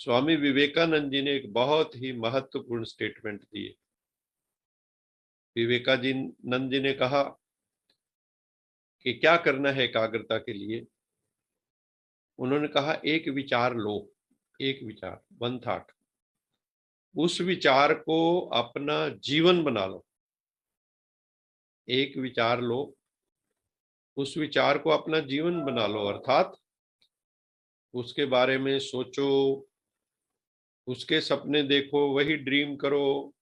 स्वामी विवेकानंद जी ने एक बहुत ही महत्वपूर्ण स्टेटमेंट दिए। विवेकानंद जी ने कहा कि क्या करना है एकाग्रता के लिए। उन्होंने कहा एक विचार लो, एक विचार, वन थॉट, उस विचार को अपना जीवन बना लो। एक विचार लो, उस विचार को अपना जीवन बना लो, अर्थात उसके बारे में सोचो, उसके सपने देखो, वही ड्रीम करो,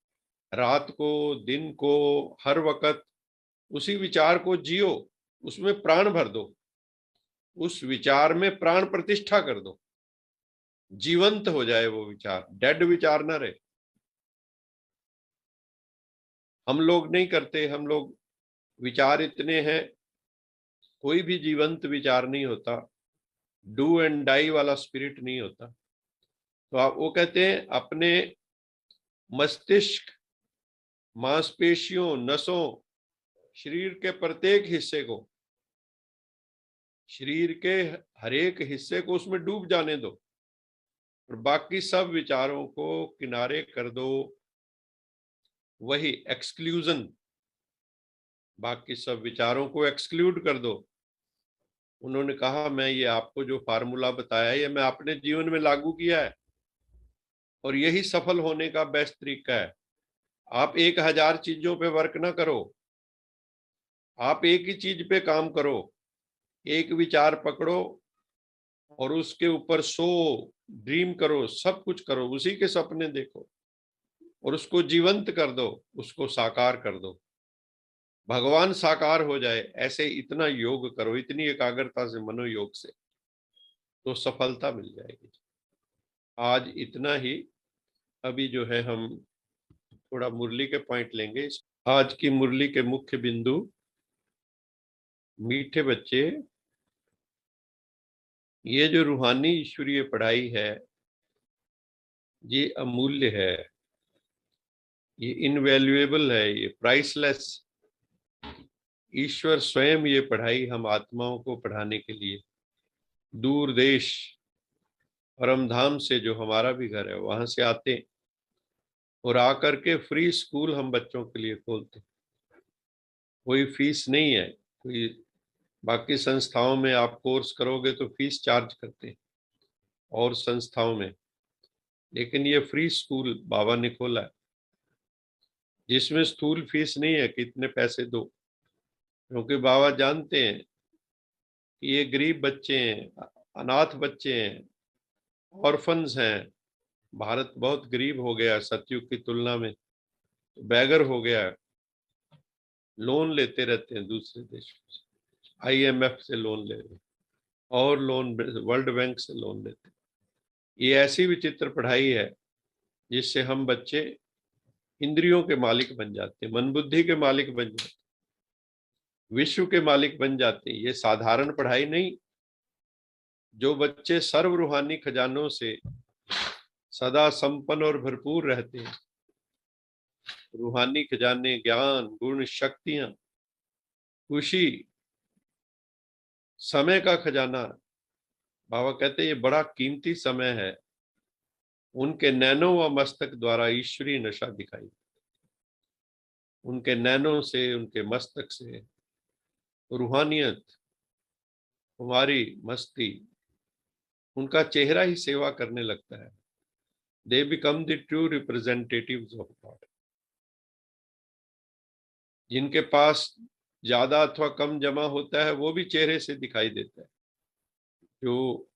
रात को दिन को हर वक्त उसी विचार को जियो, उसमें प्राण भर दो, उस विचार में प्राण प्रतिष्ठा कर दो, जीवंत हो जाए वो विचार, डेड विचार ना रहे। हम लोग नहीं करते, हम लोग विचार इतने हैं, कोई भी जीवंत विचार नहीं होता, डू एंड डाई वाला स्पिरिट नहीं होता। तो आप वो कहते हैं अपने मस्तिष्क, मांसपेशियों, नसों, शरीर के प्रत्येक हिस्से को, शरीर के हर एक हिस्से को उसमें डूब जाने दो और बाकी सब विचारों को किनारे कर दो। वही एक्सक्लूजन, बाकी सब विचारों को एक्सक्लूड कर दो। उन्होंने कहा मैं ये आपको जो फार्मूला बताया है ये मैं अपने जीवन में लागू किया है और यही सफल होने का बेस्ट तरीका है। आप 1000 चीजों पे वर्क ना करो, आप एक ही चीज पे काम करो, एक विचार पकड़ो और उसके ऊपर सो, ड्रीम करो, सब कुछ करो, उसी के सपने देखो और उसको जीवंत कर दो, उसको साकार कर दो, भगवान साकार हो जाए। ऐसे इतना योग करो, इतनी एकाग्रता से, मनोयोग से, तो सफलता मिल जाएगी। आज इतना ही। अभी जो है हम थोड़ा मुरली के पॉइंट लेंगे। आज की मुरली के मुख्य बिंदु, मीठे बच्चे, ये जो रूहानी ईश्वरीय पढ़ाई है ये अमूल्य है, ये इनवैल्यूएबल है, ये प्राइसलेस। ईश्वर स्वयं ये पढ़ाई हम आत्माओं को पढ़ाने के लिए दूर देश परम धाम से, जो हमारा भी घर है, वहां से आते हैं और आकर के फ्री स्कूल हम बच्चों के लिए खोलते हैं। कोई फीस नहीं है। कोई बाकी संस्थाओं में आप कोर्स करोगे तो फीस चार्ज करते हैं और संस्थाओं में, लेकिन ये फ्री स्कूल बाबा ने खोला है जिसमें स्थूल फीस नहीं है कि इतने पैसे दो, क्योंकि बाबा जानते हैं कि ये गरीब बच्चे हैं, अनाथ बच्चे हैं, ऑर्फन्स हैं। भारत बहुत गरीब हो गया सतयुग की तुलना में, तो बैगर हो गया, लोन लेते रहते हैं दूसरे देशों से, आईएमएफ से लोन ले रहे हैं और लोन वर्ल्ड बैंक से लोन लेते हैं। ये ऐसी विचित्र पढ़ाई है जिससे हम बच्चे इंद्रियों के मालिक बन जाते हैं, मन बुद्धि के मालिक बन जाते हैं, विश्व के मालिक बन जाते हैं। ये साधारण पढ़ाई नहीं। जो बच्चे सर्व रूहानी खजानों से सदा संपन्न और भरपूर रहते हैं, रूहानी खजाने, ज्ञान, गुण, शक्तियां, खुशी, समय का खजाना, बाबा कहते हैं ये बड़ा कीमती समय है। उनके नैनो व मस्तक द्वारा ईश्वरीय नशा दिखाई, उनके नैनो से, उनके मस्तक से रूहानियत, हमारी मस्ती, उनका चेहरा ही सेवा करने लगता है। They become the true representatives of God. जिनके पास ज्यादा अथवा कम जमा होता है वो भी चेहरे से दिखाई देता है। जो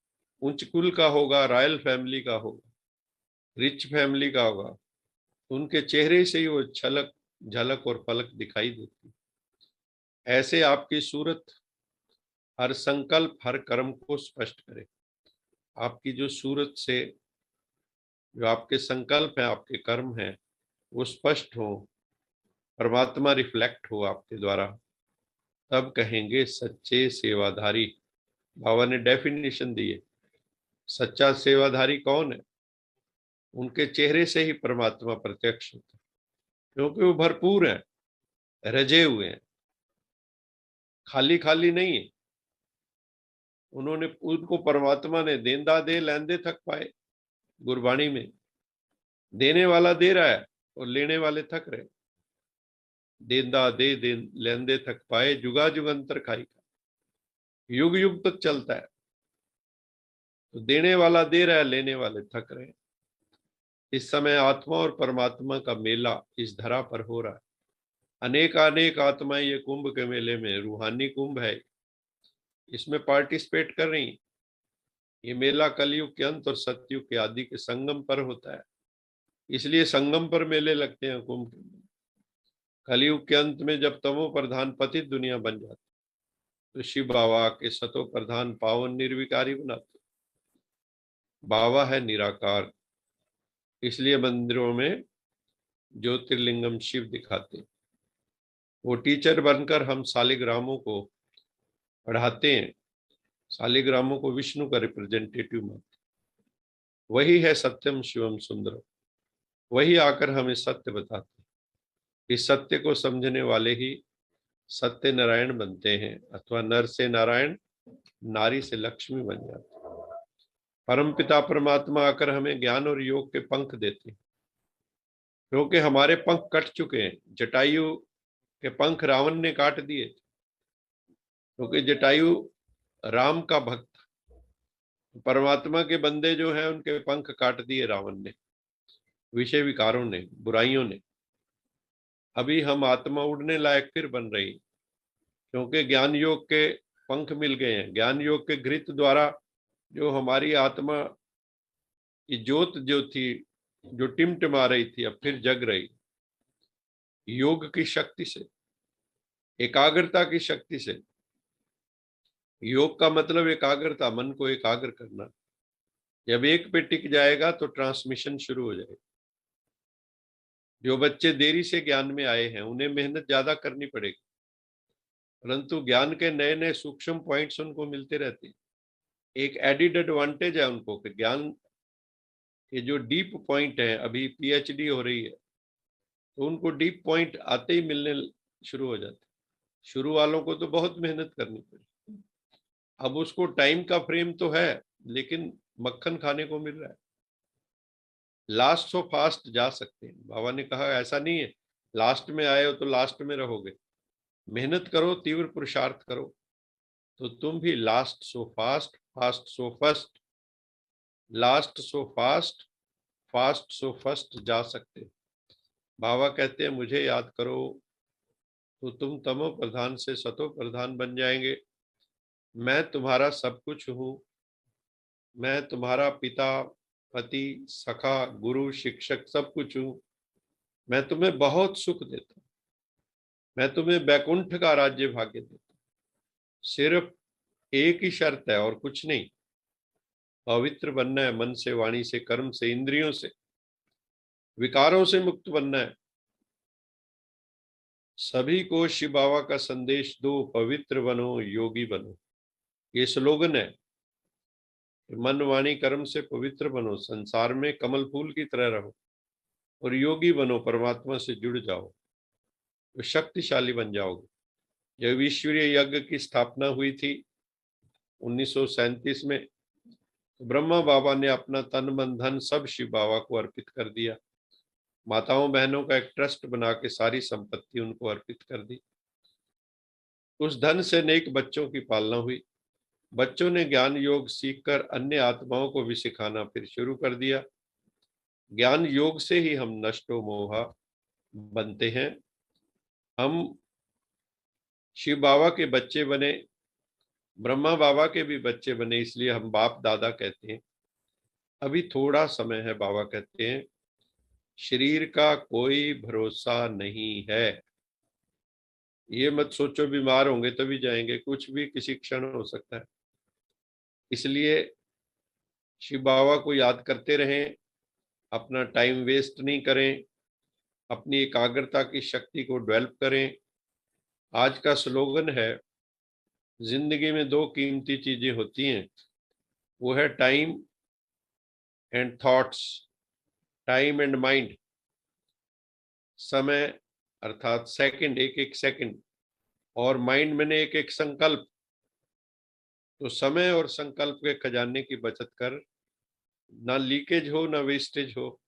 उच्च कुल का होगा, रॉयल फैमिली का होगा, रिच फैमिली का होगा, तो उनके चेहरे से ही वो छलक, झलक और पलक दिखाई देती है। ऐसे आपकी सूरत हर संकल्प, हर कर्म को स्पष्ट करे। आपकी जो सूरत से जो आपके संकल्प हैं, आपके कर्म हैं, वो स्पष्ट हो, परमात्मा रिफ्लेक्ट हो आपके द्वारा, तब कहेंगे सच्चे सेवाधारी। बाबा ने डेफिनेशन दी है, सच्चा सेवाधारी कौन है? उनके चेहरे से ही परमात्मा प्रत्यक्ष होता है, क्योंकि वो भरपूर है, रजे हुए हैं, खाली खाली नहीं है। उन्होंने, उनको परमात्मा ने देंदा दे लैंदे थक पाए। गुरबाणी में देने वाला दे रहा है और लेने वाले थक रहे। देंदा दे दे लेंदे थक पाए, जुगा जुगंतर खाई का, युग युग तक चलता है। तो देने वाला दे रहा है, लेने वाले थक रहे। इस समय आत्मा और परमात्मा का मेला इस धरा पर हो रहा है। अनेक अनेक आत्माएं ये कुंभ के मेले में, रूहानी कुंभ है, इसमें पार्टिसिपेट कर रही हैं। ये मेला कलयुग के अंत और सतयुग के आदि के संगम पर होता है, इसलिए संगम पर मेले लगते हैं कुंभ के। कलयुग के अंत में जब तमो प्रधान पतित दुनिया बन जाती तो शिव बाबा के सतो प्रधान पावन निर्विकारी बनाते। बाबा है निराकार, इसलिए मंदिरों में ज्योतिर्लिंगम शिव दिखाते। वो टीचर बनकर हम शालिग्रामों को पढ़ाते हैं, शालिग्रामों को विष्णु का रिप्रेजेंटेटिव मानते। वही है सत्यम शिवम सुंदरम, वही आकर हमें सत्य बताते। इस सत्य को समझने वाले ही सत्य नारायण बनते हैं, अथवा नर से नारायण, नारी से लक्ष्मी बन जाते हैं। परम पिता परमात्मा आकर हमें ज्ञान और योग के पंख देते हैं, क्योंकि हमारे पंख कट चुके हैं। जटायु के पंख रावण ने काट दिए, क्योंकि जटायु राम का भक्त, परमात्मा के बंदे जो हैं उनके पंख काट दिए रावण ने, विषय विकारों ने, बुराइयों ने। अभी हम आत्मा उड़ने लायक फिर बन रही, क्योंकि ज्ञान योग के पंख मिल गए हैं। ज्ञान योग के घृत द्वारा जो हमारी आत्मा की ज्योत जो थी, जो टिमटिमा रही थी, अब फिर जग रही। योग की शक्ति से, एकाग्रता की शक्ति से। योग का मतलब एकाग्रता, मन को एकाग्र करना। जब एक पे टिक जाएगा तो ट्रांसमिशन शुरू हो जाएगा। जो बच्चे देरी से ज्ञान में आए हैं उन्हें मेहनत ज्यादा करनी पड़ेगी, परंतु ज्ञान के नए नए सूक्ष्म पॉइंट्स उनको मिलते रहते हैं। एक एडिड एडवांटेज है उनको कि ज्ञान के जो डीप पॉइंट है, अभी पीएचडी हो रही है तो उनको डीप पॉइंट आते ही मिलने शुरू हो जाते। शुरू वालों को तो बहुत मेहनत करनी पड़ी। अब उसको टाइम का फ्रेम तो है, लेकिन मक्खन खाने को मिल रहा है। लास्ट सो फास्ट जा सकते हैं। बाबा ने कहा ऐसा नहीं है लास्ट में आए हो तो लास्ट में रहोगे, मेहनत करो, तीव्र पुरुषार्थ करो, तो तुम भी last so fast, fast so first, last so fast, fast so first जा सकते हैं। बाबा कहते हैं मुझे याद करो तो तुम तमो प्रधान से सतो प्रधान बन जाएंगे। मैं तुम्हारा सब कुछ हूं, मैं तुम्हारा पिता, पति, सखा, गुरु, शिक्षक सब कुछ हूं। मैं तुम्हें बहुत सुख देता हूं, मैं तुम्हें बैकुंठ का राज्य भाग्य देता हूं। सिर्फ एक ही शर्त है और कुछ नहीं, पवित्र बनना है, मन से, वाणी से, कर्म से, इंद्रियों से, विकारों से मुक्त बनना है। सभी को शिव बाबा का संदेश दो, पवित्र बनो, योगी बनो। ये स्लोगन है। मन वाणी कर्म से पवित्र बनो, संसार में कमल फूल की तरह रहो, और योगी बनो, परमात्मा से जुड़ जाओ, तो शक्तिशाली बन जाओगे। जब ईश्वरीय यज्ञ की स्थापना हुई थी 1937 में, तो ब्रह्मा बाबा ने अपना तन मन धन सब शिव बाबा को अर्पित कर दिया। माताओं बहनों का एक ट्रस्ट बना के सारी संपत्ति उनको अर्पित कर दी। उस धन से नेक बच्चों की पालना हुई। बच्चों ने ज्ञान योग सीखकर अन्य आत्माओं को भी सिखाना फिर शुरू कर दिया। ज्ञान योग से ही हम नष्टो मोहा बनते हैं। हम शिव बाबा के बच्चे बने, ब्रह्मा बाबा के भी बच्चे बने, इसलिए हम बाप दादा कहते हैं। अभी थोड़ा समय है, बाबा कहते हैं शरीर का कोई भरोसा नहीं है। ये मत सोचो बीमार होंगे तभी जाएंगे, कुछ भी किसी क्षण हो सकता है। इसलिए शिव बाबा को याद करते रहें, अपना टाइम वेस्ट नहीं करें, अपनी एकाग्रता की शक्ति को डेवलप करें। आज का स्लोगन है जिंदगी में दो कीमती चीजें होती हैं, वो है time and thoughts, time and mind. समय अर्थात सेकंड, एक एक सेकंड, और माइंड मैंने एक एक संकल्प। तो समय और संकल्प के खजाने की बचत कर ना लीकेज हो ना वेस्टेज हो,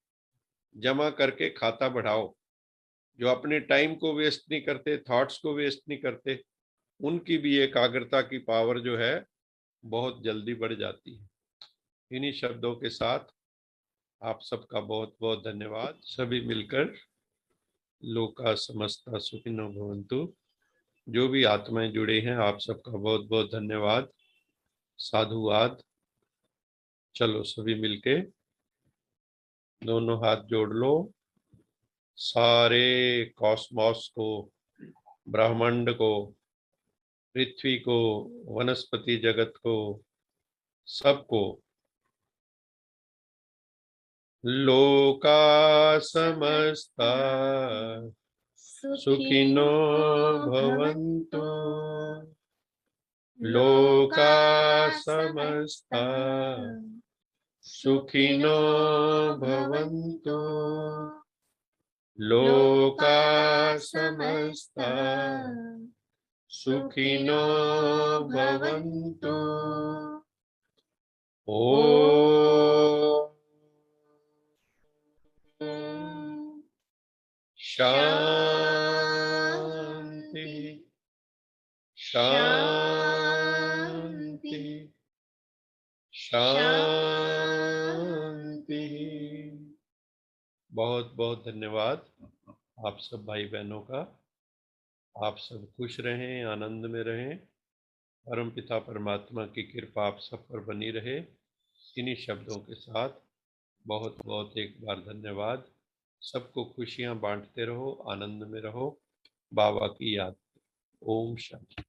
जमा करके खाता बढ़ाओ। जो अपने टाइम को वेस्ट नहीं करते, थॉट्स को वेस्ट नहीं करते, उनकी भी एकाग्रता की पावर जो है बहुत जल्दी बढ़ जाती है। इन्हीं शब्दों के साथ आप सबका बहुत बहुत धन्यवाद। सभी मिलकर लोका समस्ता सुखिनो भवन्तु। जो भी आत्माएं जुड़े हैं, आप सबका बहुत बहुत धन्यवाद, साधुवाद। चलो सभी मिलके दोनों हाथ जोड़ लो, सारे कॉस्मॉस को, ब्रह्मांड को, पृथ्वी को, वनस्पति जगत को, सबको, लोका समस्ता सुखिनो भवन्तु, लोका समस्ता सुखिनो भवन्तु, लोका समस्ता सुखिनो भवन्तु। ओम शांति शांति शांति। बहुत बहुत धन्यवाद आप सब भाई बहनों का। आप सब खुश रहें, आनंद में रहें। परम पिता परमात्मा की कृपा आप सब पर बनी रहे। इन्हीं शब्दों के साथ बहुत बहुत एक बार धन्यवाद। सबको खुशियां बांटते रहो, आनंद में रहो, बाबा की याद। ओम शांति।